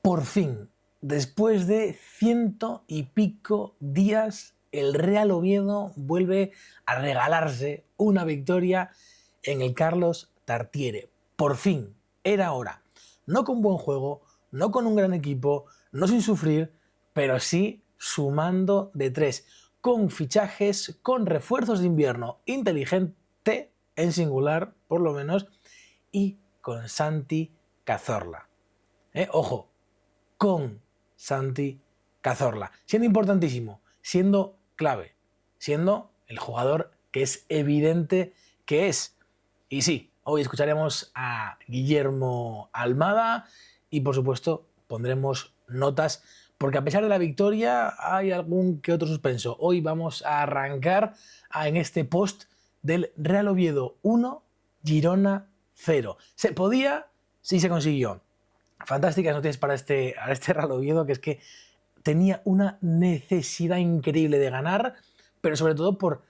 Por fin, después de ciento y pico días, el Real Oviedo vuelve a regalarse una victoria en el Carlos Tartiere. Por fin, era hora. No con buen juego, no con un gran equipo, no sin sufrir, pero sí sumando de tres, con fichajes, con refuerzos de invierno inteligente, en singular por lo menos, y con Santi Cazorla. Ojo, con Santi Cazorla, siendo importantísimo, siendo clave, siendo el jugador que es evidente que es. Y sí, hoy escucharemos a Guillermo Almada y por supuesto pondremos notas porque a pesar de la victoria hay algún que otro suspenso. Hoy vamos a arrancar en este post del Real Oviedo 1, Girona 0. ¿Se podía? Sí se consiguió. Fantásticas noticias para este Real Oviedo, que es que tenía una necesidad increíble de ganar, pero sobre todo por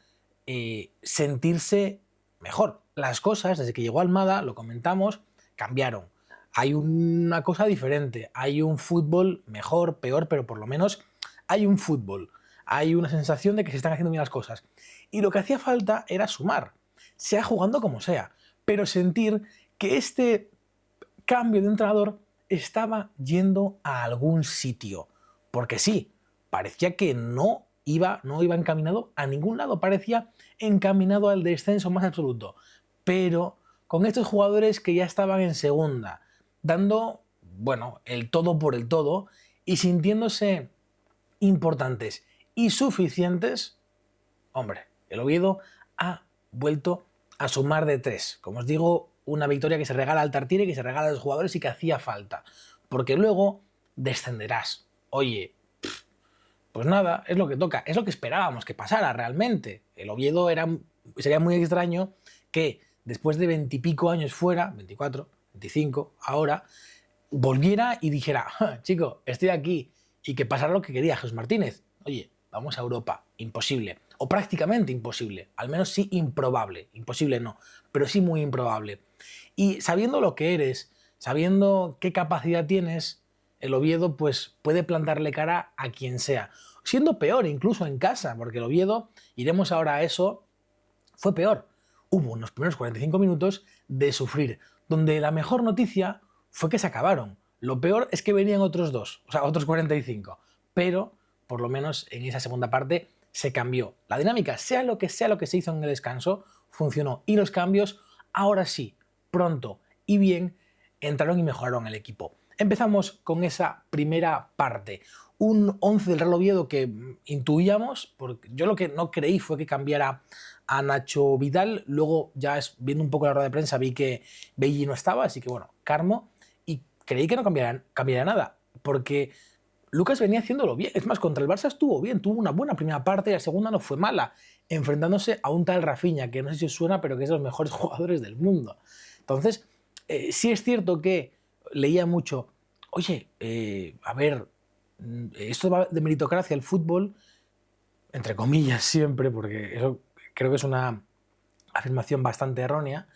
sentirse mejor. Las cosas, desde que llegó Almada, lo comentamos, cambiaron. Hay una cosa diferente, hay un fútbol mejor, peor, pero por lo menos hay un fútbol. Hay una sensación de que se están haciendo bien las cosas. Y lo que hacía falta era sumar, sea jugando como sea, pero sentir que este cambio de entrenador estaba yendo a algún sitio. Porque sí, parecía que no iba encaminado a ningún lado, parecía encaminado al descenso más absoluto. Pero con estos jugadores que ya estaban en segunda, dando, bueno, el todo por el todo y sintiéndose importantes y suficientes, hombre, el Oviedo ha vuelto a sumar de tres. Como os digo, una victoria que se regala al Tartiere, que se regala a los jugadores y que hacía falta. Porque luego descenderás. Oye, pues nada, es lo que toca, es lo que esperábamos que pasara realmente. El Oviedo sería muy extraño que después de 20 y pico años fuera, 24, 25, ahora, volviera y dijera, chico, estoy aquí, y que pasara lo que quería Jesús Martínez. Oye, vamos a Europa, imposible, o prácticamente imposible, al menos sí improbable, imposible no, pero sí muy improbable. Y sabiendo lo que eres, sabiendo qué capacidad tienes, el Oviedo pues puede plantarle cara a quien sea, siendo peor incluso en casa, porque el Oviedo, iremos ahora a eso, fue peor. Hubo unos primeros 45 minutos de sufrir, donde la mejor noticia fue que se acabaron. Lo peor es que venían otros dos, o sea, otros 45. Pero, por lo menos en esa segunda parte, se cambió. La dinámica, sea lo que se hizo en el descanso, funcionó. Y los cambios, ahora sí, pronto y bien, entraron y mejoraron el equipo. Empezamos con esa primera parte. Un 11 del Real Oviedo que intuíamos, porque yo lo que no creí fue que cambiara a Nacho Vidal, luego ya viendo un poco la rueda de prensa vi que Belli no estaba, así que bueno, Carmo, y creí que no cambiaría nada, porque Lucas venía haciéndolo bien, es más, contra el Barça estuvo bien, tuvo una buena primera parte y la segunda no fue mala, enfrentándose a un tal Rafinha, que no sé si os suena, pero que es de los mejores jugadores del mundo. Entonces, sí es cierto que leía mucho, oye, a ver, esto va de meritocracia, el fútbol, entre comillas siempre, porque eso creo que es una afirmación bastante errónea,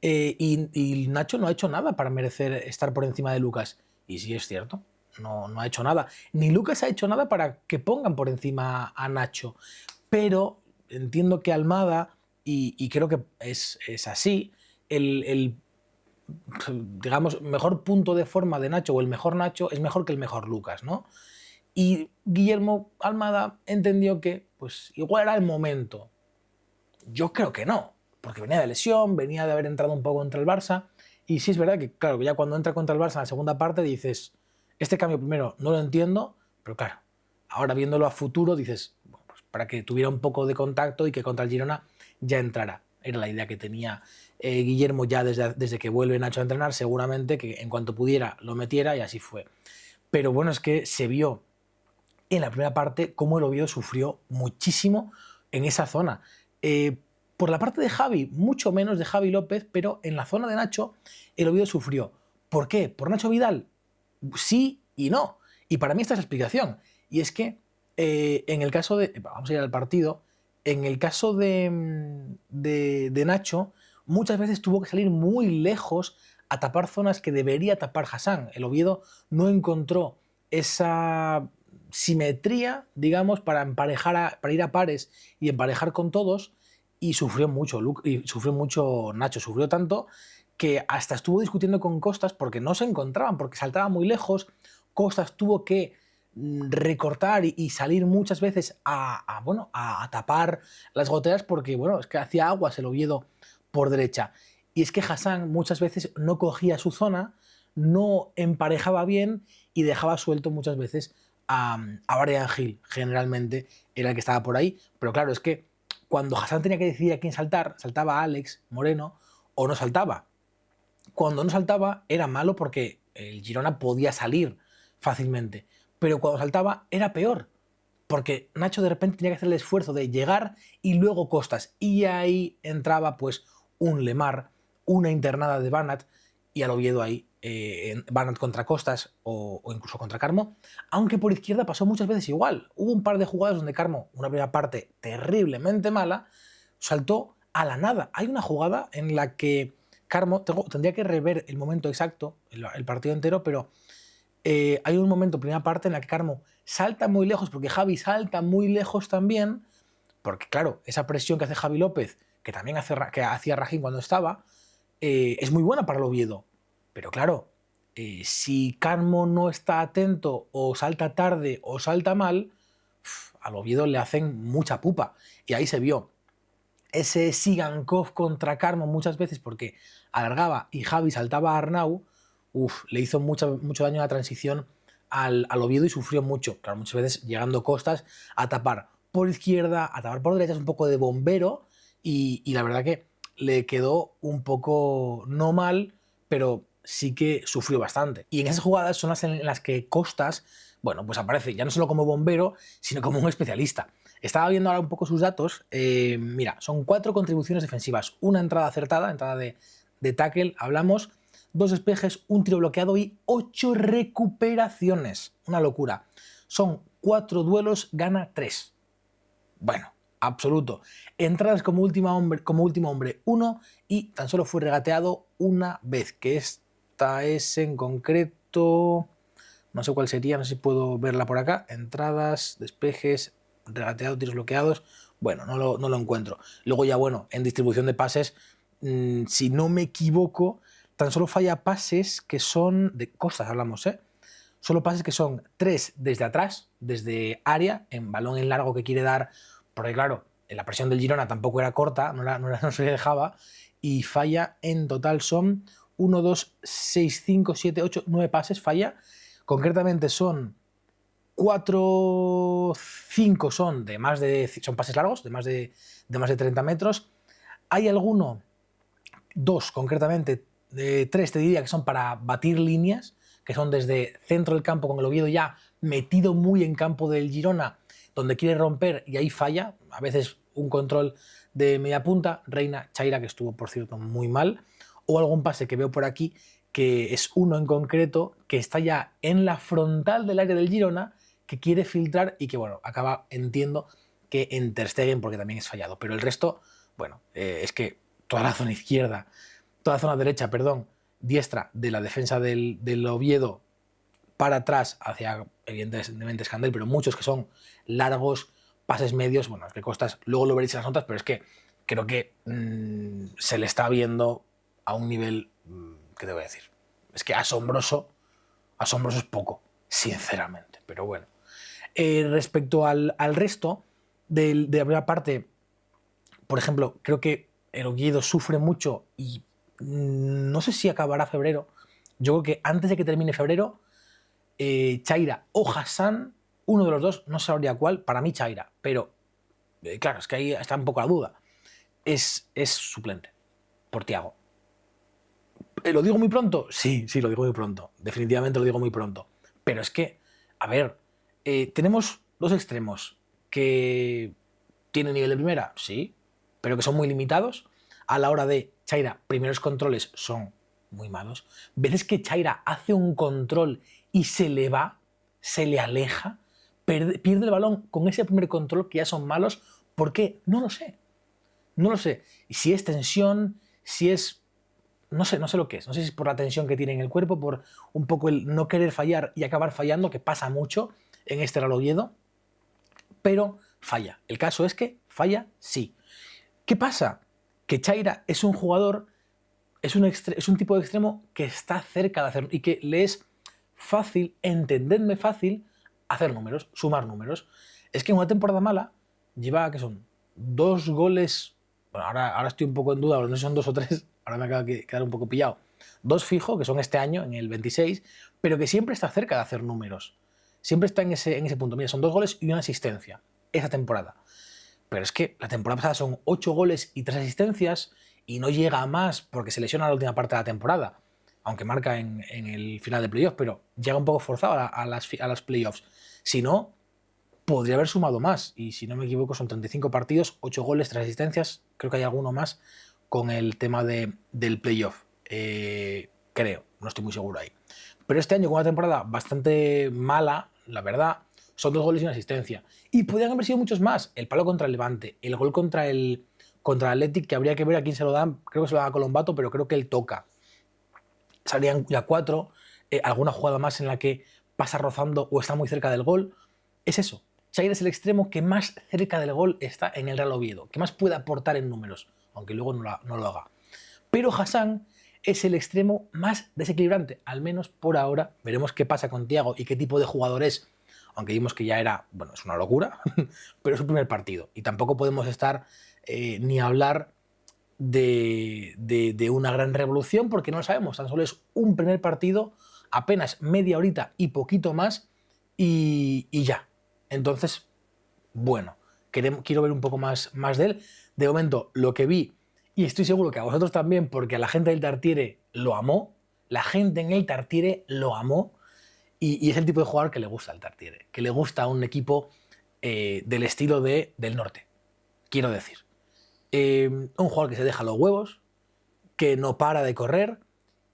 y Nacho no ha hecho nada para merecer estar por encima de Lucas. Y sí es cierto, no ha hecho nada. Ni Lucas ha hecho nada para que pongan por encima a Nacho. Pero entiendo que Almada, y creo que es así, el digamos, mejor punto de forma de Nacho o el mejor Nacho es mejor que el mejor Lucas, ¿no? Y Guillermo Almada entendió que pues igual era el momento. Yo creo que no, porque venía de lesión, venía de haber entrado un poco contra el Barça, y sí es verdad que, claro, ya cuando entra contra el Barça en la segunda parte dices, este cambio primero no lo entiendo, pero claro, ahora viéndolo a futuro dices, bueno, pues para que tuviera un poco de contacto y que contra el Girona ya entrara. Era la idea que tenía Guillermo ya desde que vuelve Nacho a entrenar, seguramente que en cuanto pudiera lo metiera y así fue. Pero bueno, es que se vio en la primera parte cómo el Oviedo sufrió muchísimo en esa zona. Por la parte de Javi, mucho menos de Javi López, pero en la zona de Nacho el Oviedo sufrió. ¿Por qué? ¿Por Nacho Vidal? Sí y no. Y para mí esta es la explicación. Y es que en el caso de... Vamos a ir al partido. En el caso de Nacho, muchas veces tuvo que salir muy lejos a tapar zonas que debería tapar Hassan. El Oviedo no encontró esa simetría, digamos, para emparejar, para ir a pares y emparejar con todos, y sufrió mucho, Nacho, sufrió tanto que hasta estuvo discutiendo con Costas porque no se encontraban, porque saltaba muy lejos. Costas tuvo que recortar y salir muchas veces a tapar las goteras porque, bueno, es que hacía aguas el Oviedo por derecha. Y es que Hassan muchas veces no cogía su zona, no emparejaba bien y dejaba suelto muchas veces a Brian Hill, generalmente era el que estaba por ahí. Pero claro, es que cuando Hassan tenía que decidir a quién saltar, saltaba a Alex Moreno o no saltaba. Cuando no saltaba era malo porque el Girona podía salir fácilmente, pero cuando saltaba era peor, porque Nacho de repente tenía que hacer el esfuerzo de llegar y luego Costas, y ahí entraba pues un Lemar, una internada de Banat, y al Oviedo ahí, Banat contra Costas o incluso contra Carmo, aunque por izquierda pasó muchas veces igual. Hubo un par de jugadas donde Carmo, una primera parte terriblemente mala, saltó a la nada. Hay una jugada en la que Carmo, tendría que rever el momento exacto, el partido entero, pero hay un momento, primera parte, en la que Carmo salta muy lejos, porque Javi salta muy lejos también, porque claro, esa presión que hace Javi López, que también que hacía Rajín cuando estaba, es muy buena para el Oviedo. Pero claro, si Carmo no está atento, o salta tarde, o salta mal, al Oviedo le hacen mucha pupa. Y ahí se vio ese Sigankov contra Carmo muchas veces porque alargaba y Javi saltaba a Arnau. Le hizo mucho daño a la transición al Oviedo y sufrió mucho. Claro, muchas veces llegando Costas a tapar por izquierda, a tapar por derecha, es un poco de bombero, y la verdad que le quedó un poco no mal, pero sí que sufrió bastante. Y en esas jugadas son las en las que Costas, bueno, pues aparece ya no solo como bombero, sino como un especialista. Estaba viendo ahora un poco sus datos. Mira, son 4 contribuciones defensivas, una entrada acertada, entrada de tackle, hablamos, 2 despejes, un tiro bloqueado y 8 recuperaciones. Una locura. Son 4 duelos, gana 3. Bueno, absoluto. Entradas como último hombre 1, y tan solo fue regateado una vez, que esta es en concreto, no sé cuál sería, no sé si puedo verla por acá. Entradas, despejes, regateado, tiros bloqueados. Bueno, no lo encuentro. Luego ya, bueno, en distribución de pases, si no me equivoco, tan solo falla pases que son de Costas, hablamos, Solo pases que son 3 desde atrás, desde área, en balón en largo que quiere dar, porque claro, la presión del Girona tampoco era corta, no se dejaba, y falla en total son 1, 2, 6, 5, 7, 8, 9 pases, falla. Concretamente son 4, 5 son son pases largos, de más de 30 metros. Hay alguno, 2 concretamente, 3 te diría que son para batir líneas, que son desde centro del campo con el Oviedo ya metido muy en campo del Girona, donde quiere romper y ahí falla. A veces un control de media punta, Reina, Chaira, que estuvo por cierto muy mal, o algún pase que veo por aquí, que es uno en concreto, que está ya en la frontal del área del Girona, que quiere filtrar y que, bueno, acaba, entiendo, que en Ter Stegen, porque también es fallado. Pero el resto, bueno, es que toda la zona izquierda, toda la zona derecha, perdón, diestra de la defensa del Oviedo para atrás hacia, evidentemente, Escandel, pero muchos que son largos, pases medios, bueno, es que Costas, luego lo veréis en las notas, pero es que creo que se le está viendo a un nivel, ¿qué te voy a decir? Es que asombroso es poco, sinceramente, pero bueno. Respecto al resto de la primera parte, por ejemplo, creo que el Oviedo sufre mucho y no sé si acabará febrero. Yo creo que antes de que termine febrero, Chaira o Hassan, uno de los dos, no sabría cuál, para mí Chaira, pero claro, es que ahí está un poco la duda. Es suplente por Thiago. ¿Lo digo muy pronto? Sí, lo digo muy pronto. Definitivamente lo digo muy pronto. Pero es que, a ver, tenemos 2 extremos que tienen nivel de primera, sí, pero que son muy limitados. A la hora de Chaira, primeros controles son muy malos. Veces que Chaira hace un control y se le va, se le aleja, pierde el balón con ese primer control que ya son malos. ¿Por qué? No lo sé. No lo sé. Y si es tensión, si es no sé lo que es. No sé si es por la tensión que tiene en el cuerpo, por un poco el no querer fallar y acabar fallando, que pasa mucho en este Real Oviedo, pero falla. El caso es que falla, sí. ¿Qué pasa? Que Chaira es un jugador, es un tipo de extremo que está cerca de hacer y que le es fácil, entendedme fácil, hacer números, sumar números. Es que en una temporada mala lleva, que son 2 goles, bueno, ahora estoy un poco en duda, no sé si son 2 o 3, ahora me acaba de quedar un poco pillado. 2 fijo, que son este año, en el 26, pero que siempre está cerca de hacer números. Siempre está en ese punto. Mira, son 2 goles y una asistencia esa temporada. Pero es que la temporada pasada son 8 goles y 3 asistencias y no llega a más porque se lesiona la última parte de la temporada, aunque marca en el final de playoffs, pero llega un poco forzado a las playoffs. Si no, podría haber sumado más. Y si no me equivoco, son 35 partidos, 8 goles, 3 asistencias. Creo que hay alguno más con el tema del playoff. Creo, no estoy muy seguro ahí. Pero este año, con una temporada bastante mala, la verdad, son 2 goles y una asistencia. Y podrían haber sido muchos más. El palo contra el Levante, el gol contra el Athletic, que habría que ver a quién se lo dan. Creo que se lo da a Colombato, pero creo que él toca. Salían ya 4. Alguna jugada más en la que pasa rozando o está muy cerca del gol. Es eso. Chaira es el extremo que más cerca del gol está en el Real Oviedo, que más puede aportar en números, aunque luego no lo haga. Pero Hassan es el extremo más desequilibrante, al menos por ahora. Veremos qué pasa con Thiago y qué tipo de jugador es, aunque vimos que ya era, bueno, es una locura, pero es su primer partido. Y tampoco podemos estar ni hablar de una gran revolución porque no lo sabemos. Tan solo es un primer partido, apenas media horita y poquito más, y ya. Entonces, bueno, quiero ver un poco más de él. De momento, lo que vi, y estoy seguro que a vosotros también, porque a la gente del Tartiere lo amó, la gente en el Tartiere lo amó, y es el tipo de jugador que le gusta al Tartiere, que le gusta a un equipo del estilo del norte, quiero decir. Un jugador que se deja los huevos, que no para de correr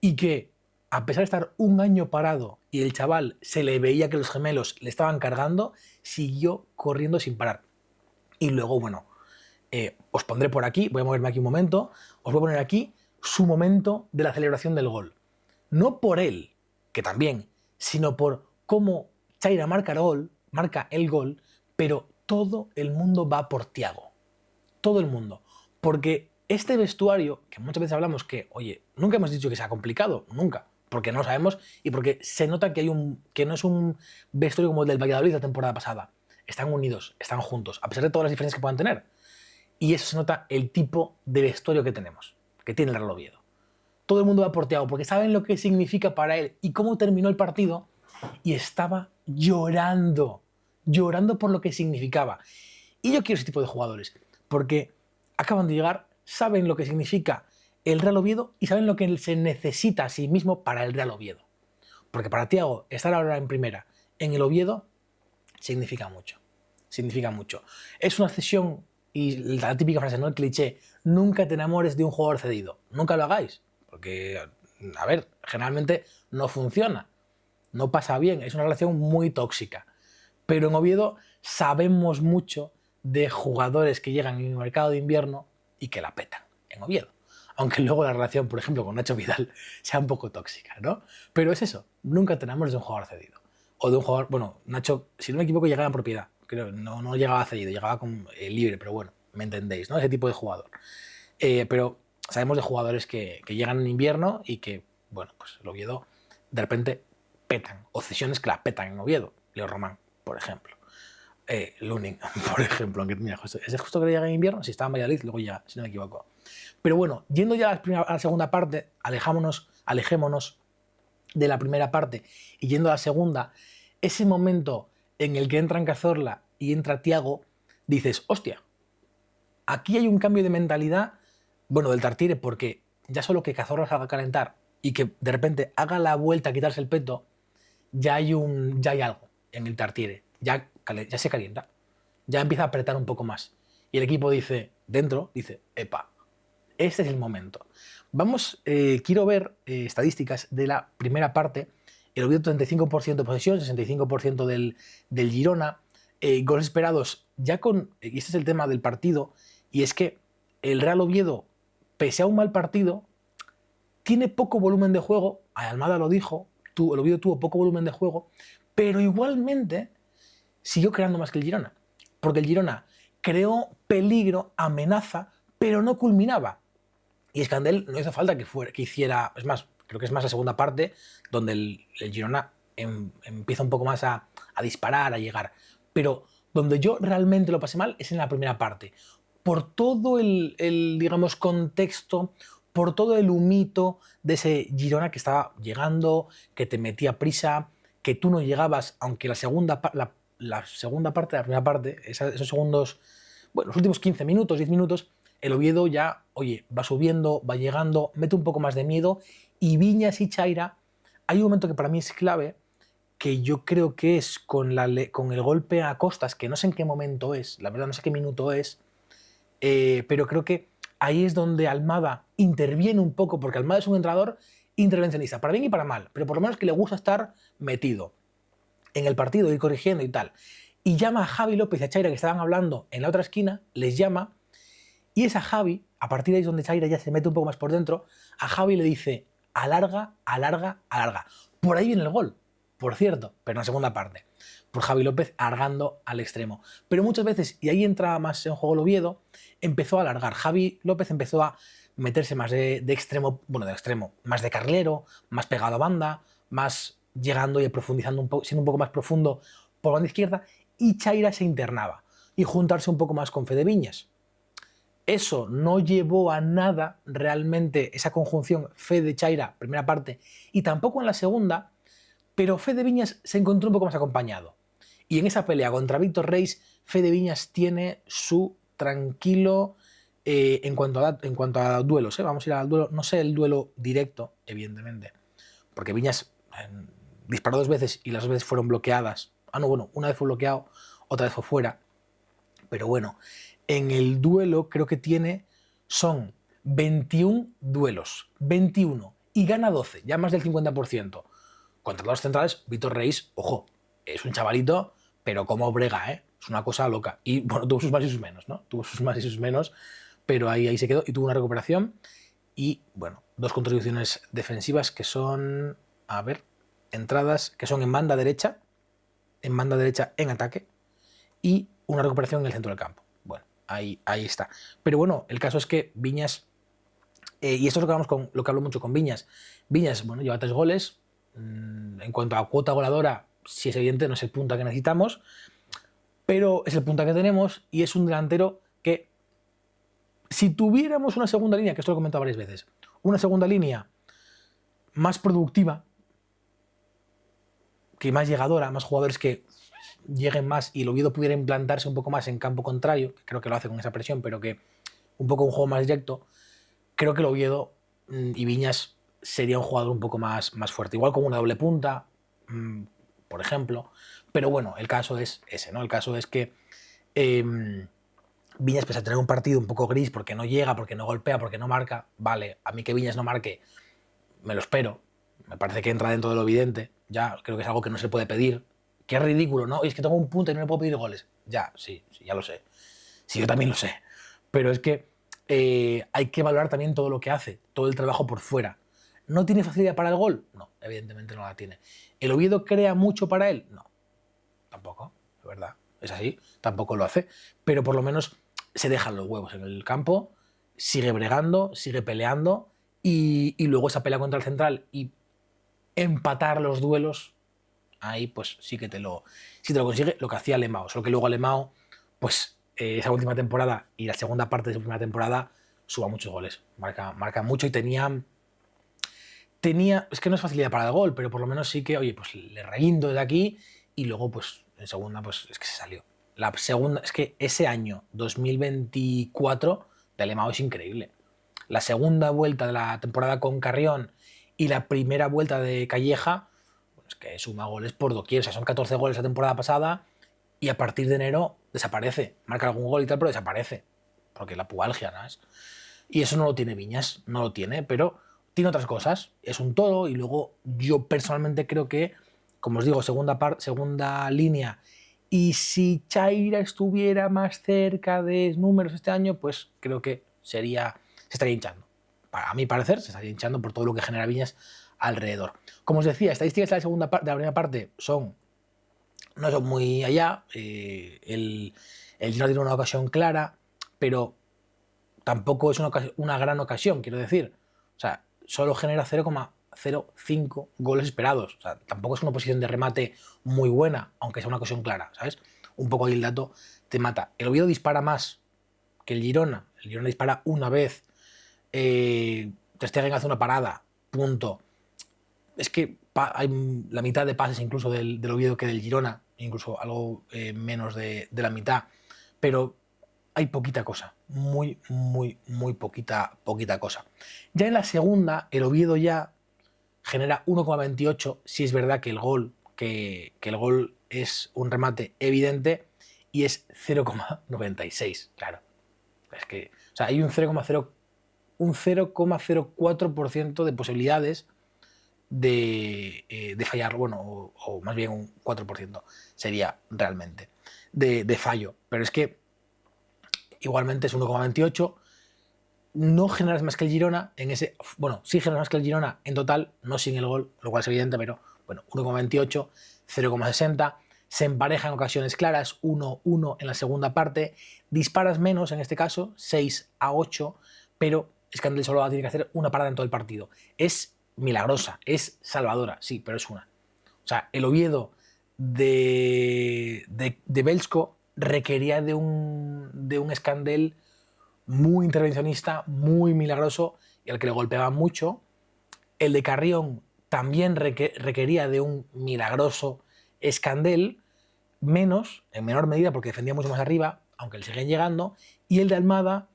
y que, a pesar de estar un año parado y el chaval se le veía que los gemelos le estaban cargando, siguió corriendo sin parar. Y luego, bueno, os pondré por aquí, voy a moverme aquí un momento, os voy a poner aquí su momento de la celebración del gol. No por él, que también, sino por cómo Chaira marca el gol, pero todo el mundo va por Thiago. Todo el mundo. Porque este vestuario, que muchas veces hablamos que, oye, nunca hemos dicho que sea complicado, nunca, porque no lo sabemos y porque se nota que no es un vestuario como el del Valladolid la temporada pasada. Están unidos, están juntos, a pesar de todas las diferencias que puedan tener. Y eso se nota el tipo de vestuario que tenemos, que tiene el Real Oviedo. Todo el mundo va por Thiago porque saben lo que significa para él y cómo terminó el partido, y estaba llorando por lo que significaba. Y yo quiero ese tipo de jugadores, porque acaban de llegar, saben lo que significa el Real Oviedo y saben lo que se necesita a sí mismo para el Real Oviedo. Porque para Thiago estar ahora en primera en el Oviedo significa mucho. Significa mucho. Es una cesión, y la típica frase, ¿no? El cliché: nunca te enamores de un jugador cedido. Nunca lo hagáis. Porque, a ver, generalmente no funciona. No pasa bien. Es una relación muy tóxica. Pero en Oviedo sabemos mucho de jugadores que llegan en el mercado de invierno y que la petan en Oviedo. Aunque luego la relación, por ejemplo, con Nacho Vidal sea un poco tóxica, ¿no? Pero es eso, nunca te enamores de un jugador cedido. O de un jugador, bueno, Nacho, si no me equivoco, llegaba en propiedad. Creo, no llegaba cedido, llegaba con libre, pero bueno, me entendéis, ¿no? Ese tipo de jugador. Pero sabemos de jugadores que llegan en invierno y que, bueno, pues el Oviedo de repente petan. O cesiones que la petan en Oviedo. Leo Román, por ejemplo. Lunin, por ejemplo, aunque mira, es justo que llega en invierno, si estaba en Valladolid, luego ya, si no me equivoco. Pero bueno, yendo ya a la segunda parte, alejémonos de la primera parte y yendo a la segunda, ese momento en el que entran Cazorla y entra Thiago, dices, hostia, aquí hay un cambio de mentalidad, bueno, del Tartiere, porque ya solo que Cazorla salga a calentar y que de repente haga la vuelta a quitarse el peto, ya hay algo en el Tartiere, ya se calienta, ya empieza a apretar un poco más. Y el equipo dice, epa, este es el momento. Quiero ver estadísticas de la primera parte. El Oviedo 35% de posesión, 65% del Girona, goles esperados, y este es el tema del partido, y es que el Real Oviedo, pese a un mal partido, tiene poco volumen de juego, Almada lo dijo, el Oviedo tuvo poco volumen de juego, pero igualmente siguió creando más que el Girona, porque el Girona creó peligro, amenaza, pero no culminaba. Y Escandel no hizo falta que hiciera, es más, creo que es más la segunda parte, donde el Girona empieza un poco más a disparar, a llegar. Pero donde yo realmente lo pasé mal es en la primera parte. Por todo digamos, contexto, por todo el humito de ese Girona que estaba llegando, que te metía prisa, que tú no llegabas, aunque la segunda parte, la primera parte, esos segundos, bueno, los últimos 15 minutos, 10 minutos, el Oviedo ya, oye, va subiendo, va llegando, mete un poco más de miedo, y Viñas y Chaira, hay un momento que para mí es clave, que yo creo que es con el golpe a Costas, que no sé en qué momento es, la verdad no sé qué minuto es, pero creo que ahí es donde Almada interviene un poco, porque Almada es un entrenador intervencionista, para bien y para mal, pero por lo menos que le gusta estar metido en el partido, ir corrigiendo y tal. Y llama a Javi López y a Chaira, que estaban hablando en la otra esquina, les llama, y es a Javi, a partir de ahí es donde Chaira ya se mete un poco más por dentro, a Javi le dice, alarga, alarga, alarga. Por ahí viene el gol, por cierto, pero en la segunda parte, por Javi López alargando al extremo. Pero muchas veces, y ahí entra más en juego el Oviedo, empezó a alargar. Javi López empezó a meterse más de extremo, bueno, de extremo, más de carrilero, más pegado a banda, más llegando y profundizando un poco, siendo un poco más profundo por banda izquierda, y Chaira se internaba, y juntarse un poco más con Fede Viñas. Eso no llevó a nada realmente, esa conjunción Fede-Chaira, primera parte, y tampoco en la segunda, pero Fede Viñas se encontró un poco más acompañado. Y en esa pelea contra Víctor Reis, Fede Viñas tiene su tranquilo en cuanto a duelos. Vamos a ir al duelo, no sé el duelo directo, evidentemente, porque Viñas disparó 2 veces y las 2 veces fueron bloqueadas. Ah, no, bueno, una vez fue bloqueado, otra vez fue fuera. Pero bueno, en el duelo creo que son 21 duelos, 21, y gana 12, ya más del 50%. Contra los centrales, Víctor Reis, ojo, es un chavalito, pero como brega, ¿eh? Es una cosa loca. Y bueno, tuvo sus más y sus menos, ¿no? Tuvo sus más y sus menos, pero ahí se quedó y tuvo una recuperación. Y bueno, 2 contribuciones defensivas que son, a ver, entradas que son en banda derecha en ataque, y una recuperación en el centro del campo. Bueno, ahí está. Pero bueno, el caso es que Viñas, y esto es lo que hablo mucho con Viñas. Viñas, bueno, lleva 3 goles. En cuanto a cuota goleadora, si es evidente, no es el punta que necesitamos, pero es el punta que tenemos, y es un delantero que, si tuviéramos una segunda línea, que esto lo he comentado varias veces, una segunda línea más productiva, que más llegadora, más jugadores que lleguen más y el Oviedo pudiera implantarse un poco más en campo contrario, que creo que lo hace con esa presión, pero que un poco un juego más directo, creo que el Oviedo y Viñas sería un jugador un poco más fuerte, igual como una doble punta, por ejemplo. Pero bueno, el caso es ese, ¿no? El caso es que Viñas, pese a tener un partido un poco gris, porque no llega, porque no golpea, porque no marca, vale, a mí que Viñas no marque, me lo espero, me parece que entra dentro de lo evidente, ya creo que es algo que no se puede pedir, que es ridículo, ¿no? Y es que tengo un punto y no le puedo pedir goles. Ya, sí, ya lo sé. Sí, yo también lo sé. Pero es que hay que valorar también todo lo que hace, todo el trabajo por fuera. ¿No tiene facilidad para el gol? No, evidentemente no la tiene. ¿El Oviedo crea mucho para él? No, tampoco, es verdad. Es así, tampoco lo hace. Pero por lo menos se dejan los huevos en el campo, sigue bregando, sigue peleando, y luego esa pelea contra el central y empatar los duelos, ahí pues sí que te lo consigue, lo que hacía Alemão. Solo que luego Alemão, pues esa última temporada y la segunda parte de su primera temporada, suba muchos goles, marca mucho, y tenía, es que no es facilidad para el gol, pero por lo menos sí que, oye, pues le reguindo de aquí, y luego pues en segunda pues es que se salió. La segunda, es que ese año 2024 de Alemão es increíble. La segunda vuelta de la temporada con Carrión y la primera vuelta de Calleja, es que suma goles por doquier. O sea, son 14 goles la temporada pasada, y a partir de enero desaparece. Marca algún gol y tal, pero desaparece. Porque la pubalgia, ¿no? Y eso no lo tiene Viñas, no lo tiene, pero tiene otras cosas. Es un todo, y luego yo personalmente creo que, como os digo, segunda línea, y si Chaira estuviera más cerca de números este año, pues creo que se estaría hinchando. a mi parecer, se estaría hinchando por todo lo que genera Viñas alrededor. Como os decía, estadísticas de la primera parte no son muy allá. El Girona tiene una ocasión clara, pero tampoco es una gran ocasión, quiero decir. O sea, solo genera 0,05 goles esperados. O sea, tampoco es una posición de remate muy buena, aunque sea una ocasión clara, ¿sabes? Un poco ahí el dato te mata. El Oviedo dispara más que el Girona. El Girona dispara una vez. Ter Stegen hace una parada, punto. Es que hay la mitad de pases incluso del Oviedo que del Girona, incluso algo menos de la mitad, pero hay poquita cosa, muy poquita cosa. Ya en la segunda, el Oviedo ya genera 1,28, si es verdad que el gol es un remate evidente y es 0,96, claro. Es que, o sea, hay un 0,04% de posibilidades de fallar, bueno, o más bien un 4% sería realmente de fallo. Pero es que igualmente es 1,28. No generas más que el Girona en ese. Bueno, sí generas más que el Girona en total, no sin el gol, lo cual es evidente, pero bueno, 1,28, 0,60. Se empareja en ocasiones claras, 1-1 en la segunda parte. Disparas menos en este caso, 6-8, pero Scandell solo tiene que hacer una parada en todo el partido. Es milagrosa, es salvadora, sí, pero es una. O sea, el Oviedo de Belsko requería de un Scandell muy intervencionista, muy milagroso y al que le golpeaban mucho. El de Carrión también requería de un milagroso Scandell, en menor medida porque defendía mucho más arriba, aunque le siguen llegando. Y el de Almada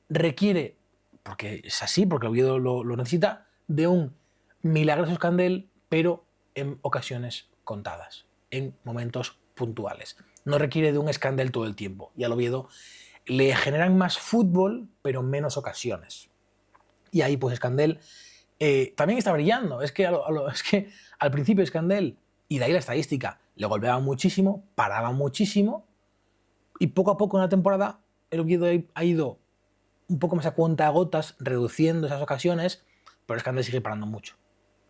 requiere, porque es así, porque el Oviedo lo necesita, de un milagroso Scandell, pero en ocasiones contadas, en momentos puntuales. No requiere de un Scandell todo el tiempo. Y al Oviedo le generan más fútbol, pero en menos ocasiones. Y ahí, pues, Scandell también está brillando. Es que al principio Scandell, y de ahí la estadística, le golpeaban muchísimo, paraban muchísimo, y poco a poco en la temporada el Oviedo ha ido un poco más a cuentagotas, reduciendo esas ocasiones, pero Scandell sigue parando mucho.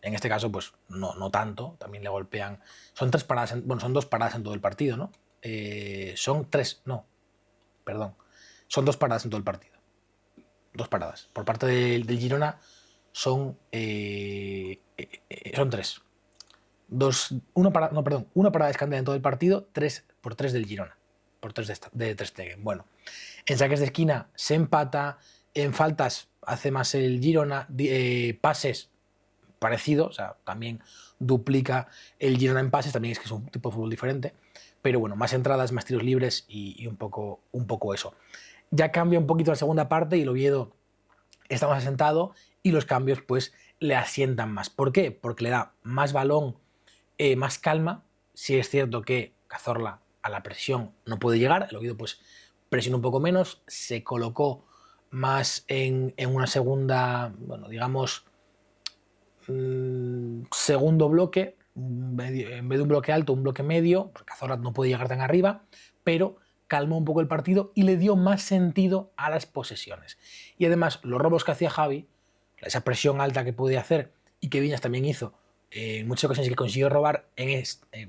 En este caso, pues, no tanto, también le golpean. Son 3 paradas, son 2 paradas en todo el partido, ¿no? Son 3, no, perdón. Son 2 paradas en todo el partido. 2 paradas. Por parte del Girona son 3. Una parada de Scandell en todo el partido, 3 por 3 del Girona. Por 3 de Ter Stegen. Bueno, en saques de esquina se empata, en faltas hace más el Girona, pases parecido, o sea, también duplica el Girona en pases, también es que es un tipo de fútbol diferente, pero bueno, más entradas, más tiros libres y un poco eso. Ya cambia un poquito la segunda parte y el Oviedo está más asentado y los cambios pues le asientan más. ¿Por qué? Porque le da más balón, más calma. Si es cierto que Cazorla a la presión no puede llegar, el Oviedo pues presiona un poco menos, se colocó más en una segunda, bueno, digamos, segundo bloque, en vez de un bloque alto, un bloque medio, porque Cazorla no puede llegar tan arriba, pero calmó un poco el partido y le dio más sentido a las posesiones. Y además, los robos que hacía Javi, esa presión alta que podía hacer y que Viñas también hizo en muchas ocasiones, que consiguió robar,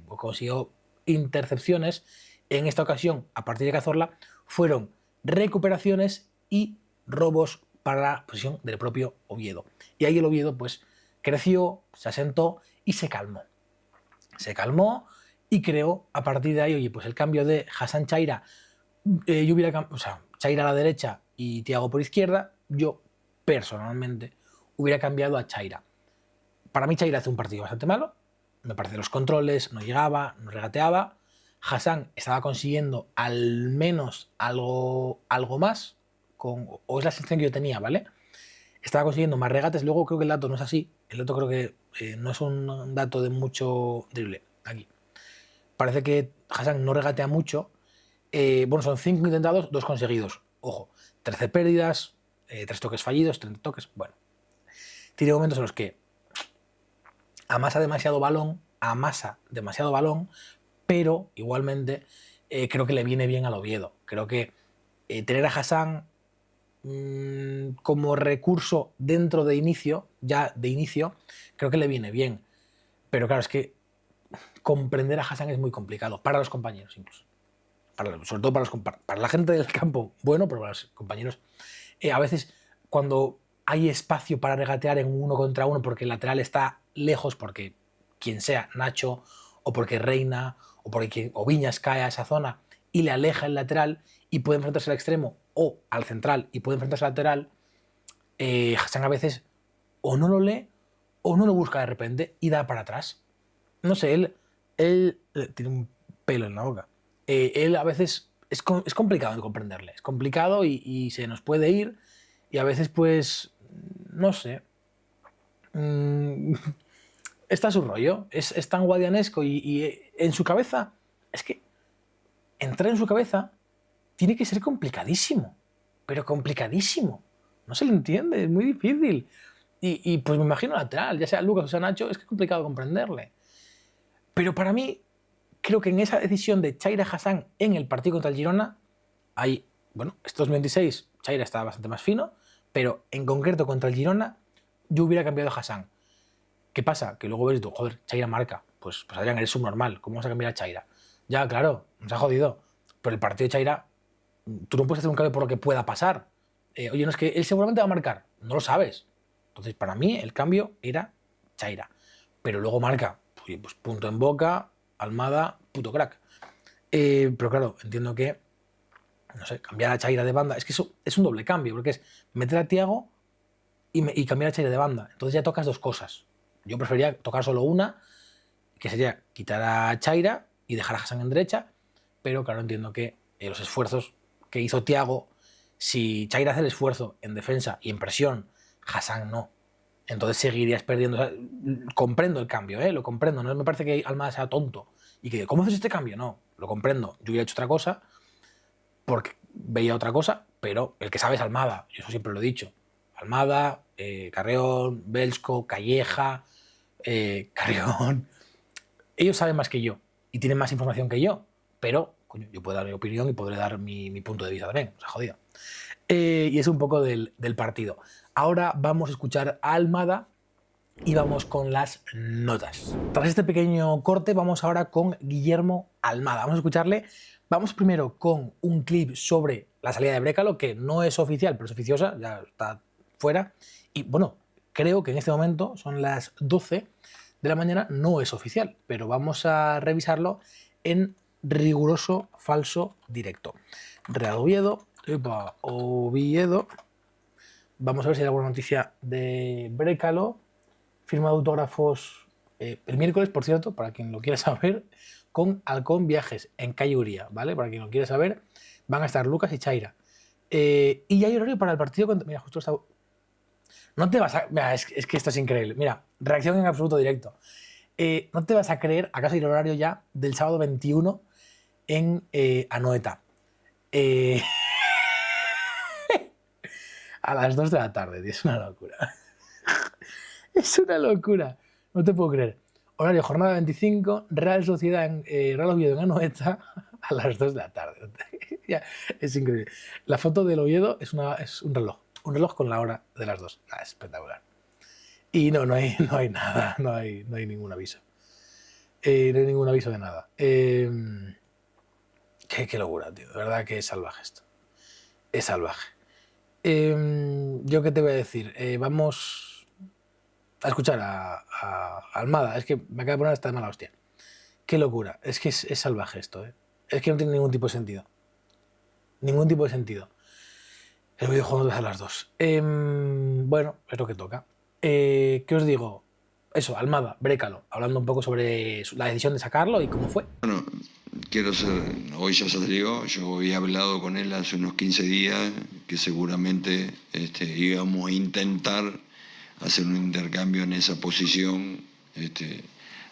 consiguió intercepciones, en esta ocasión, a partir de Cazorla, fueron recuperaciones y robos para la posesión del propio Oviedo. Y ahí el Oviedo pues creció, se asentó y se calmó. Se calmó y creó a partir de ahí, oye, pues el cambio de Hassan Chaira, Chaira a la derecha y Thiago por izquierda, yo personalmente hubiera cambiado a Chaira. Para mí Chaira hace un partido bastante malo, me parece los controles, no llegaba, no regateaba. Hassan estaba consiguiendo al menos algo más, o es la sensación que yo tenía, ¿vale? Estaba consiguiendo más regates, luego creo que el dato no es así, el dato creo que no es un dato de mucho drible, aquí. Parece que Hassan no regatea mucho. Bueno, son 5 intentados, 2 conseguidos. Ojo, 13 pérdidas, 3 toques fallidos, 30 toques. Bueno, tiene momentos en los que amasa demasiado balón, pero igualmente creo que le viene bien al Oviedo. Creo que tener a Hassan como recurso dentro de inicio, ya de inicio, creo que le viene bien. Pero claro, es que comprender a Hassan es muy complicado, para los compañeros incluso. Sobre todo para la gente del campo, bueno, pero para los compañeros. A veces, cuando hay espacio para regatear en un 1 contra 1 porque el lateral está lejos, porque quien sea, Nacho, o porque Reina, o porque o Viñas cae a esa zona y le aleja el lateral y puede enfrentarse al extremo o al central y puede enfrentarse al lateral, Hassan a veces o no lo lee o no lo busca de repente y da para atrás. No sé, él tiene un pelo en la boca. Él a veces es complicado de comprenderle, es complicado y se nos puede ir y a veces pues, no sé, está su rollo, es tan guadianesco y en su cabeza, es que entrar en su cabeza tiene que ser complicadísimo, pero complicadísimo. No se le entiende, es muy difícil. Y pues me imagino lateral, ya sea Lucas o sea Nacho, es que es complicado comprenderle. Pero para mí, creo que en esa decisión de Chaira Hassan en el partido contra el Girona, hay, bueno, estos 26, Chaira estaba bastante más fino, pero en concreto contra el Girona, yo hubiera cambiado a Hassan. ¿Qué pasa? Que luego ves tú, joder, Chaira marca. Pues Adrián, eres subnormal, ¿cómo vas a cambiar a Chaira? Ya, claro, nos ha jodido. Pero el partido de Chaira, tú no puedes hacer un cambio por lo que pueda pasar. Oye, no es que él seguramente va a marcar, no lo sabes. Entonces, para mí, el cambio era Chaira. Pero luego marca, pues punto en boca, Almada, puto crack. Pero claro, entiendo que, no sé, cambiar a Chaira de banda, es que eso es un doble cambio, porque es meter a Thiago y cambiar a Chaira de banda. Entonces ya tocas dos cosas. Yo preferiría tocar solo una, que sería quitar a Chaira y dejar a Hassan en derecha, pero claro, entiendo que los esfuerzos que hizo Thiago, si Chaira hace el esfuerzo en defensa y en presión, Hassan no. Entonces seguirías perdiendo. O sea, comprendo el cambio, lo comprendo. No me parece que Almada sea tonto y que, ¿cómo haces este cambio? No, lo comprendo. Yo hubiera hecho otra cosa porque veía otra cosa, pero el que sabe es Almada. Yo eso siempre lo he dicho. Almada, Carreón, Belsko, Calleja, Carrión. Ellos saben más que yo y tienen más información que yo, pero coño, yo puedo dar mi opinión y podré dar mi punto de vista también. O sea, jodido. Y es un poco del partido. Ahora vamos a escuchar a Almada y vamos con las notas. Tras este pequeño corte vamos ahora con Guillermo Almada. Vamos a escucharle. Vamos primero con un clip sobre la salida de Brécalo, que no es oficial, pero es oficiosa, ya está fuera. Y bueno, creo que en este momento son las 12 de la mañana, no es oficial, pero vamos a revisarlo en riguroso falso directo. Real Oviedo, Oviedo. Vamos a ver si hay alguna noticia de Brécalo. Firma de autógrafos el miércoles, por cierto, para quien lo quiera saber, con Halcón Viajes en calle Uría, ¿vale? Para quien lo quiera saber, van a estar Lucas y Chaira. Y hay horario para el partido contra... Mira, justo está... No te vas a... Mira, es que esto es increíble. Mira, reacción en absoluto directo. No te vas a creer, acaso hay el horario ya del sábado 21 en Anoeta. A las 2 de la tarde, tío, es una locura. Es una locura. No te puedo creer. Horario, jornada 25, Real Sociedad en Real Oviedo en Anoeta a las 2 de la tarde. Ya, es increíble. La foto del Oviedo es un reloj. Un reloj con la hora de las 2. Es espectacular. Y no hay nada. No hay ningún aviso. No hay ningún aviso de nada. Qué locura, tío. De verdad que es salvaje esto. Es salvaje. Yo qué te voy a decir. Vamos a escuchar a Almada. Es que me acaba de poner esta mala hostia. Qué locura. Es que es salvaje esto, ¿eh? Es que no tiene ningún tipo de sentido. Ningún tipo de sentido. El videojuego a las 2. Bueno, es lo que toca. ¿Qué os digo? Eso, Almada, Brécalo, hablando un poco sobre la decisión de sacarlo y cómo fue. Bueno, hoy ya salió, yo había hablado con él hace unos 15 días que seguramente íbamos a intentar hacer un intercambio en esa posición,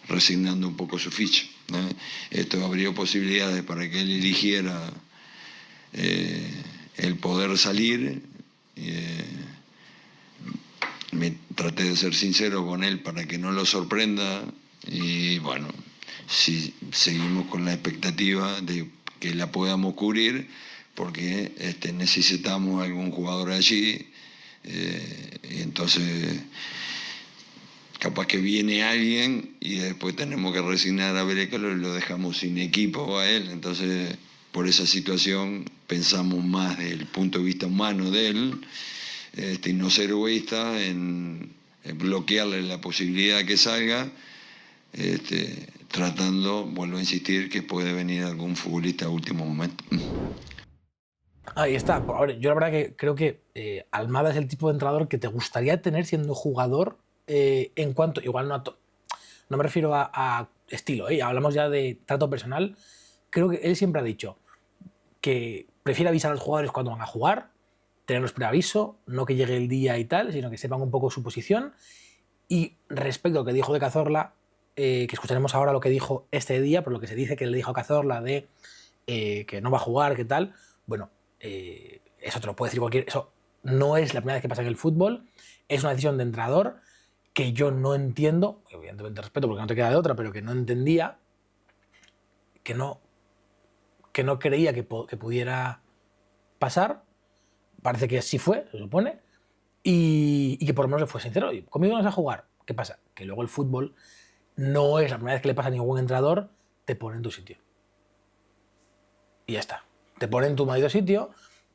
resignando un poco su ficha, ¿no? Esto abrió posibilidades para que él eligiera el poder salir. Me traté de ser sincero con él para que no lo sorprenda y bueno, si seguimos con la expectativa de que la podamos cubrir, porque necesitamos algún jugador allí, y entonces capaz que viene alguien y después tenemos que resignar a Brecalo y lo dejamos sin equipo a él. Entonces, por esa situación pensamos más desde el punto de vista humano de él, y no ser egoísta en bloquearle la posibilidad de que salga, tratando, vuelvo a insistir, que puede venir algún futbolista a último momento. Ahí está. A ver, yo la verdad que creo que Almada es el tipo de entrenador que te gustaría tener siendo jugador, en cuanto, igual no me refiero a estilo, hablamos ya de trato personal. Creo que él siempre ha dicho que prefiere avisar a los jugadores cuando van a jugar, tenerlos preaviso, no que llegue el día y tal, sino que sepan un poco su posición. Y respecto a lo que dijo de Cazorla, que escucharemos ahora lo que dijo este día, por lo que se dice que le dijo a Cazorla de que no va a jugar, qué tal, bueno, eso te lo puede decir cualquier... Eso no es la primera vez que pasa en el fútbol, es una decisión de entrenador que yo no entiendo, evidentemente respeto porque no te queda de otra, pero que no entendía, que no creía que pudiera pasar. Parece que así fue, se supone, y que por lo menos le fue sincero. Y conmigo no vas a jugar. ¿Qué pasa? Que luego el fútbol no es la primera vez que le pasa a ningún entrenador, te pone en tu sitio. Y ya está. Te pone en tu maldito sitio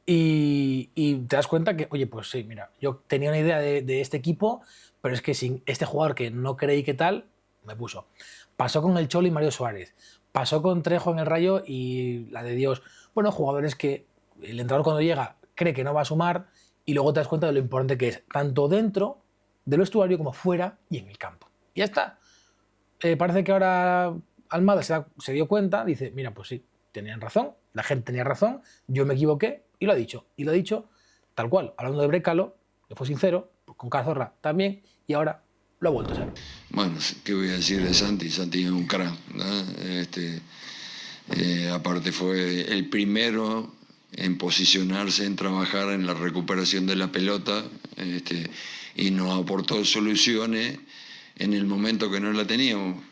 y te das cuenta que, oye, pues sí, mira, yo tenía una idea de este equipo, pero es que sin este jugador que no creí que tal, me puso. Pasó con el Cholo y Mario Suárez. Pasó con Trejo en el Rayo y la de Dios. Bueno, jugadores que el entrenador cuando llega cree que no va a sumar y luego te das cuenta de lo importante que es, tanto dentro del vestuario como fuera y en el campo. Y ya está. Parece que ahora Almada se dio cuenta, dice, mira, pues sí, tenían razón, la gente tenía razón, yo me equivoqué y lo ha dicho. Y lo ha dicho tal cual, hablando de Brecalo, que fue sincero, pues con Cazorla también, y ahora lo ha vuelto a ser. Bueno, ¿qué voy a decir de Santi? Santi es un crack, ¿no? Aparte fue el primero en posicionarse, en trabajar en la recuperación de la pelota, y nos aportó soluciones en el momento que no la teníamos.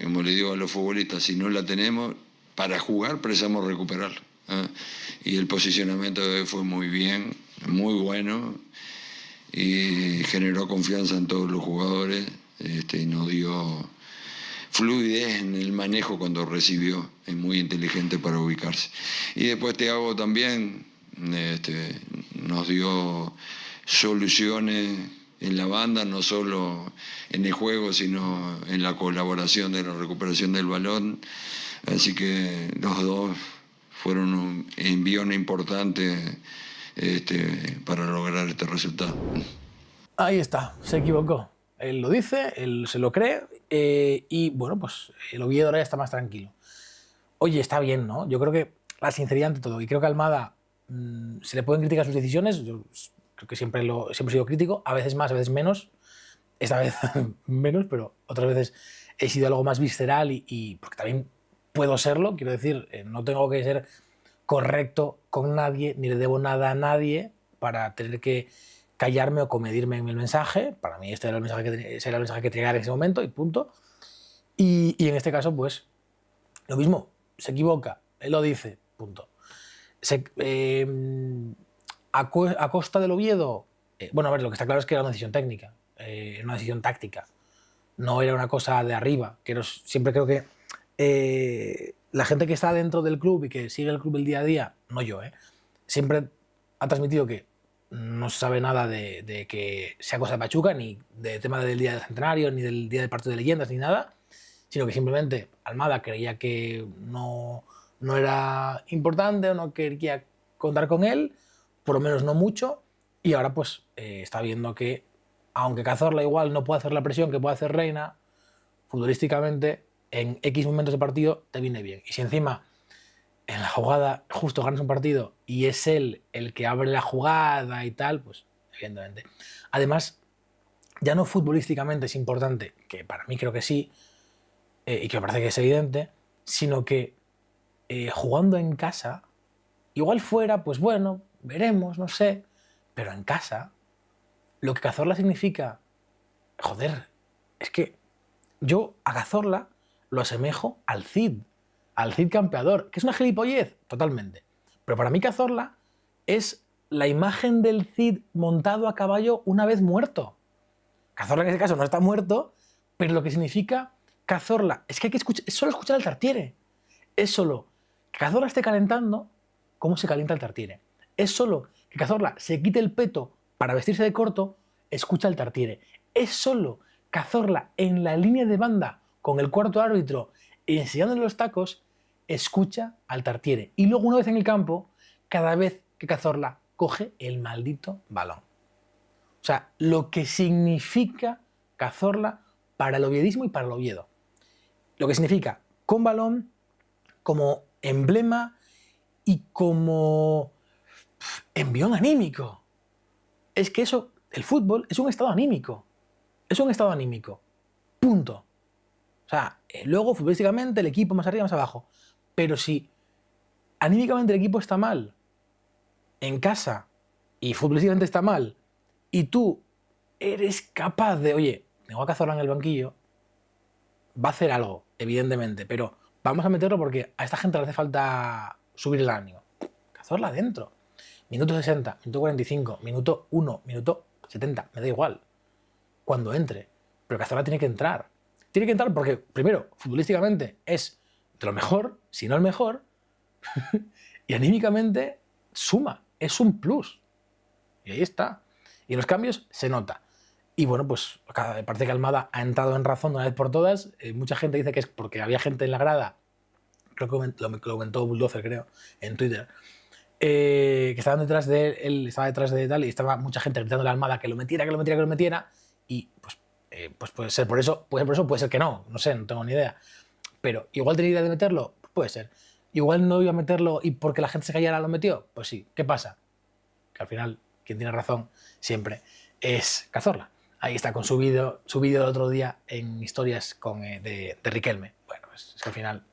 Como le digo a los futbolistas, si no la tenemos, para jugar precisamos recuperarla. Y el posicionamiento de él fue muy bien, muy bueno, y generó confianza en todos los jugadores, y nos dio fluidez en el manejo cuando recibió, es muy inteligente para ubicarse. Y después Thiago también nos dio soluciones en la banda, no solo en el juego, sino en la colaboración de la recuperación del balón. Así que los dos fueron un envión importante para lograr este resultado. Ahí está, se equivocó. Él lo dice, él se lo cree, y bueno, pues el Oviedo ahora ya está más tranquilo. Oye, está bien, ¿no? Yo creo que la sinceridad ante todo, y creo que a Almada se le pueden criticar sus decisiones, yo creo que siempre he sido crítico, a veces más, a veces menos, esta vez menos, pero otras veces he sido algo más visceral y porque también puedo serlo, quiero decir, no tengo que ser correcto con nadie, ni le debo nada a nadie para tener que callarme o comedirme en el mensaje. Para mí este era el mensaje ese era el mensaje que tenía que dar en ese momento y punto. Y en este caso, pues, lo mismo, se equivoca, él lo dice, punto. A costa del Oviedo, bueno, a ver, lo que está claro es que era una decisión técnica, una decisión táctica, no era una cosa de arriba, que siempre creo que la gente que está dentro del club y que sigue el club el día a día, no yo, siempre ha transmitido que no se sabe nada de que sea cosa de Pachuca, ni del tema del día del centenario, ni del día del partido de leyendas, ni nada, sino que simplemente Almada creía que no era importante o no quería contar con él, por lo menos no mucho, y ahora pues está viendo que, aunque Cazorla igual no puede hacer la presión que puede hacer Reina, futbolísticamente, en X momentos de partido te viene bien. Y si encima en la jugada justo ganas un partido y es él el que abre la jugada y tal, pues evidentemente. Además, ya no futbolísticamente es importante, que para mí creo que sí, y que me parece que es evidente, sino que jugando en casa, igual fuera, pues bueno, veremos, no sé, pero en casa, lo que Cazorla significa, joder, es que yo a Cazorla lo asemejo al Cid campeador, que es una gilipollez, totalmente, Pero para mí Cazorla es la imagen del Cid montado a caballo una vez muerto. Cazorla en ese caso no está muerto, pero lo que significa Cazorla es que hay que escuchar, es solo escuchar al Tartiere. Es solo que Cazorla esté calentando cómo se calienta el Tartiere. Es solo que Cazorla se quite el peto para vestirse de corto, escucha al Tartiere. Es solo Cazorla en la línea de banda con el cuarto árbitro enseñándole los tacos, escucha al Tartiere. Y luego una vez en el campo, cada vez que Cazorla coge el maldito balón. O sea, lo que significa Cazorla para el oviedismo y para el Oviedo. Lo que significa con balón como emblema y como envión anímico. Es que eso, el fútbol es un estado anímico. Es un estado anímico. Punto. O sea, luego futbolísticamente el equipo más arriba, más abajo. Pero si anímicamente el equipo está mal en casa y futbolísticamente está mal y tú eres capaz de, oye, tengo a Cazorla en el banquillo, va a hacer algo, evidentemente, pero vamos a meterlo porque a esta gente le hace falta subir el ánimo. Cazorla adentro. Minuto 60, minuto 45, minuto 1, minuto 70, me da igual. Cuando entre. Pero Cazorla tiene que entrar. Tiene que entrar porque, primero, futbolísticamente es de lo mejor, si no el mejor, y anímicamente suma, es un plus. Y ahí está. Y en los cambios se nota. Y bueno, pues parece que Almada ha entrado en razón de una vez por todas. Mucha gente dice que es porque había gente en la grada, creo que lo comentó Bulldozer, creo, en Twitter, que estaban detrás de él, estaba detrás de tal, y estaba mucha gente gritando a Almada que lo metiera, que lo metiera, que lo metiera. Y pues puede ser por eso, puede ser que no sé, no tengo ni idea. Pero igual tenía idea de meterlo, puede ser. Igual no iba a meterlo y porque la gente se callara lo metió, pues sí. ¿Qué pasa? Que al final quien tiene razón siempre es Cazorla. Ahí está con su vídeo del otro día en historias de Riquelme. Bueno, es que al final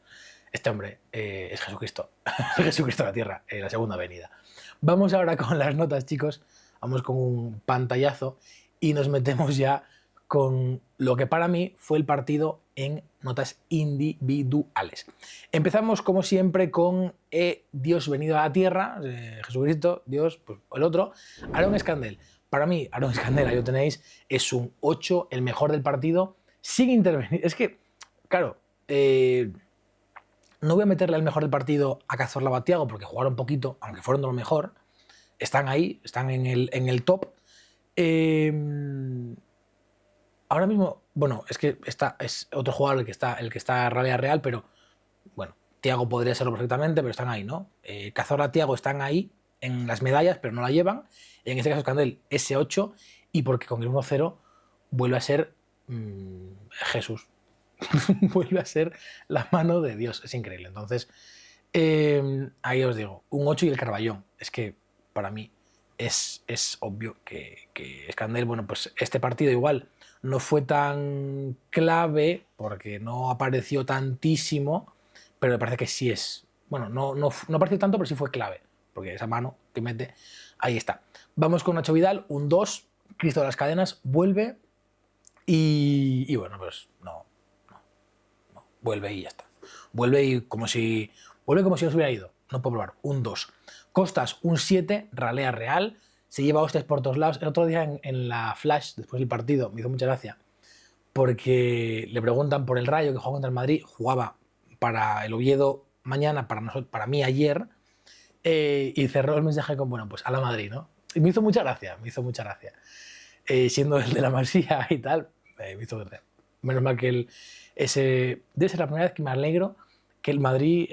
este hombre es Jesucristo. Jesucristo de la tierra, la segunda venida. Vamos ahora con las notas, chicos. Vamos con un pantallazo y nos metemos ya con lo que para mí fue el partido en notas individuales. Empezamos como siempre con Dios venido a la tierra, Jesucristo, Dios, pues el otro, Aaron Scandell. Para mí, Aaron Scandell, ahí lo tenéis, es un 8, el mejor del partido, sin intervenir. Es que, claro, no voy a meterle el mejor del partido a Cazorla o a Thiago porque jugaron poquito, aunque fueron de lo mejor. Están ahí, están en el top. Ahora mismo, bueno, es que es otro jugador el que está Rabia Real, pero bueno, Thiago podría serlo perfectamente, pero están ahí, ¿no? Cazorla, Thiago están ahí en las medallas, pero no la llevan. En este caso, Scandell, S8, y porque con el 1-0 vuelve a ser Jesús. Vuelve a ser la mano de Dios. Es increíble. Entonces, ahí os digo, un 8 y el Carballón. Es que para mí es obvio que Scandell, bueno, pues este partido igual no fue tan clave porque no apareció tantísimo, pero me parece que sí es. Bueno, no apareció tanto, pero sí fue clave, porque esa mano que mete, ahí está. Vamos con Nacho Vidal, un 2, Cristo de las Cadenas, vuelve y bueno, pues no, vuelve y ya está. Vuelve como si no se hubiera ido, no puedo probar, un 2. Costas, un 7, ralea Real, se lleva hostias por todos lados. El otro día en la Flash, después del partido, me hizo mucha gracia, porque le preguntan por el Rayo que juega contra el Madrid, jugaba para el Oviedo mañana, para mí ayer, y cerró el mensaje con, bueno, pues a la Madrid, ¿no? Y me hizo mucha gracia. Siendo el de la Masía y tal, me hizo gracia. Menos mal que debe ser la primera vez que me alegro que el Madrid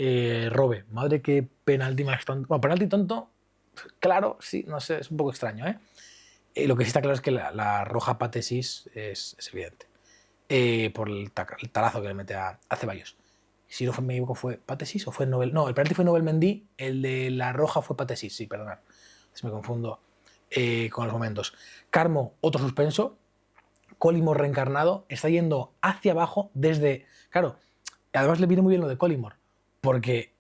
robe. Madre, qué penalti más tonto. Bueno, penalti tonto, claro, sí, no sé, es un poco extraño, ¿eh? Lo que sí está claro es que la roja Patesis es evidente. Por el talazo que le mete a Ceballos. Si no me equivoco, ¿fue Patesis o fue Nobel? No, el penalti fue Nobel Mendy, el de la roja fue Patesis, sí, perdonad. Me confundo con los momentos. Carmo, otro suspenso. Collymore reencarnado, está yendo hacia abajo desde... Claro, además le viene muy bien lo de Collymore, porque,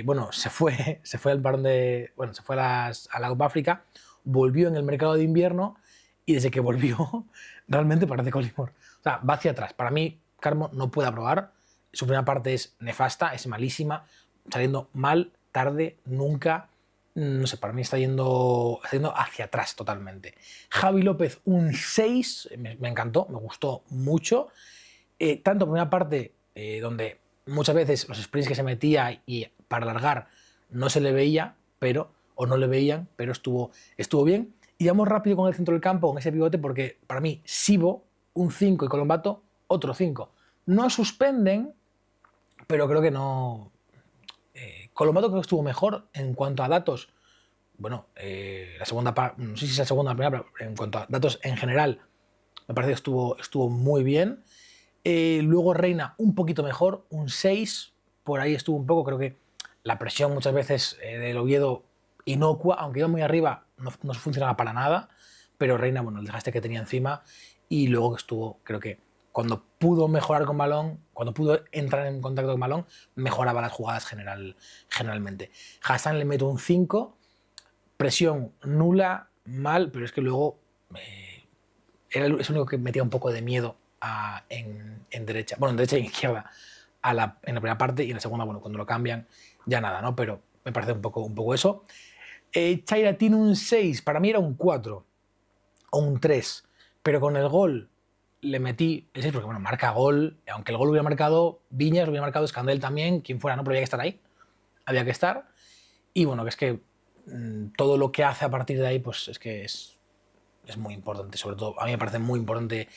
bueno, se fue al parón de... Bueno, se fue a la Copa África, volvió en el mercado de invierno y desde que volvió realmente parece Collymore. O sea, va hacia atrás. Para mí, Carmo no puede aprobar. Su primera parte es nefasta, es malísima, saliendo mal tarde, nunca. No sé, para mí está yendo hacia atrás totalmente. Javi López, un 6, me encantó, me gustó mucho. Tanto primera parte, donde muchas veces los sprints que se metía y para alargar no se le veía, o no le veían, pero estuvo bien. Y vamos rápido con el centro del campo, con ese pivote, porque para mí, Sibo, un 5 y Colombato, otro 5. No suspenden, pero creo que no. Colombato creo que estuvo mejor en cuanto a datos. Bueno, la segunda parte, no sé si es la segunda o la primera, pero en cuanto a datos en general, me parece que estuvo muy bien. Luego Reina un poquito mejor, un 6, por ahí estuvo un poco, creo que la presión muchas veces del Oviedo inocua, aunque iba muy arriba, no funcionaba para nada, pero Reina, bueno, el desgaste que tenía encima, y luego que estuvo, creo que cuando pudo mejorar con balón, cuando pudo entrar en contacto con balón, mejoraba las jugadas generalmente. Hassan le meto un 5, presión nula, mal, pero es que luego es el único que metía un poco de miedo en derecha, bueno, en derecha y en izquierda en la primera parte, y en la segunda, bueno, cuando lo cambian, ya nada, ¿no? Pero me parece un poco eso. Chaira tiene un 6, para mí era un 4 o un 3, pero con el gol le metí el 6 porque, bueno, marca gol, aunque el gol hubiera marcado Viñas, hubiera marcado Escandel también, quien fuera, ¿no? Pero había que estar ahí, había que estar, y bueno, que es que todo lo que hace a partir de ahí, pues es que es muy importante, sobre todo a mí me parece muy importante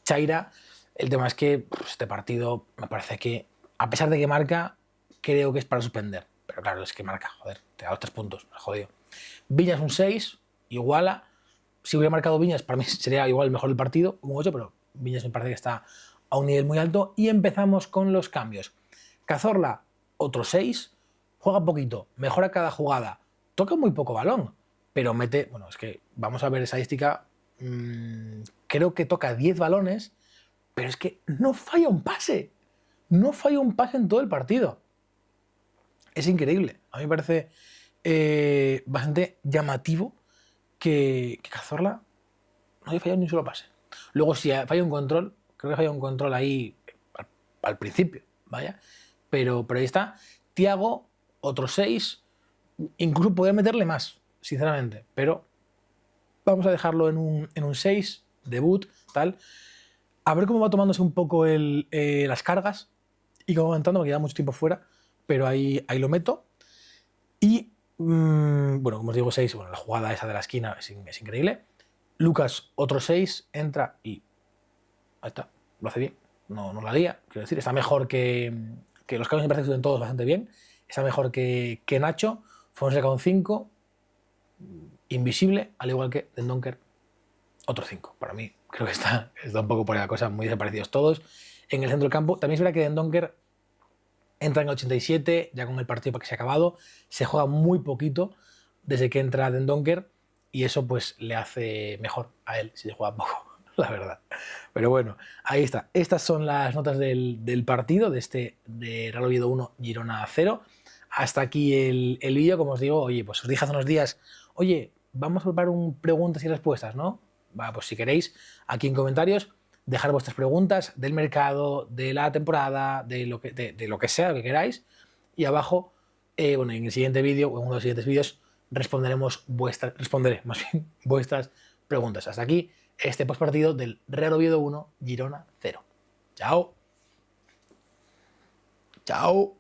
Chaira. El tema es que este partido me parece que, a pesar de que marca, creo que es para suspender. Pero claro, es que marca, joder, te da los 3 puntos, me jodido. Viñas un 6, iguala. Si hubiera marcado Viñas, para mí sería igual el mejor del partido, un 8, pero Viñas me parece que está a un nivel muy alto. Y empezamos con los cambios. Cazorla, otro 6, juega poquito, mejora cada jugada, toca muy poco balón, pero mete, bueno, es que vamos a ver estadística, creo que toca 10 balones, pero es que no falla un pase en todo el partido. Es increíble, a mí me parece bastante llamativo que Cazorla no haya fallado ni un solo pase. Luego si falla un control, creo que falla un control ahí al principio, vaya, pero ahí está. Thiago, otro 6, incluso podría meterle más, sinceramente, pero vamos a dejarlo en un 6, debut, tal. A ver cómo va tomándose un poco las cargas y cómo va entrando, porque queda mucho tiempo fuera, pero ahí lo meto. Y, bueno, como os digo, 6, bueno, la jugada esa de la esquina es increíble. Lucas, otro 6, entra y ahí está, lo hace bien, no la lía, quiero decir, está mejor que los cambios me parece que estuvieron todos bastante bien, está mejor que Nacho. Fonseca un 5, invisible, al igual que Dendoncker, otro 5. Para mí creo que está un poco por ahí la cosa, muy desaparecidos todos. En el centro del campo también es verdad que Dendoncker entra en el 87, ya con el partido para que se ha acabado, se juega muy poquito desde que entra Dendoncker, y eso pues le hace mejor a él si se juega poco, la verdad. Pero bueno, ahí está. Estas son las notas del partido, de Real Oviedo 1, Girona 0. Hasta aquí el vídeo, como os digo, oye, pues os dije hace unos días, oye, vamos a preparar un preguntas y respuestas, ¿no? Va, pues si queréis, aquí en comentarios, dejar vuestras preguntas del mercado, de la temporada, de lo que sea, lo que queráis, y abajo, bueno, en el siguiente vídeo, o en uno de los siguientes vídeos, responderé más bien vuestras preguntas. Hasta aquí este postpartido del Real Oviedo 1, Girona 0. Chao. Chao.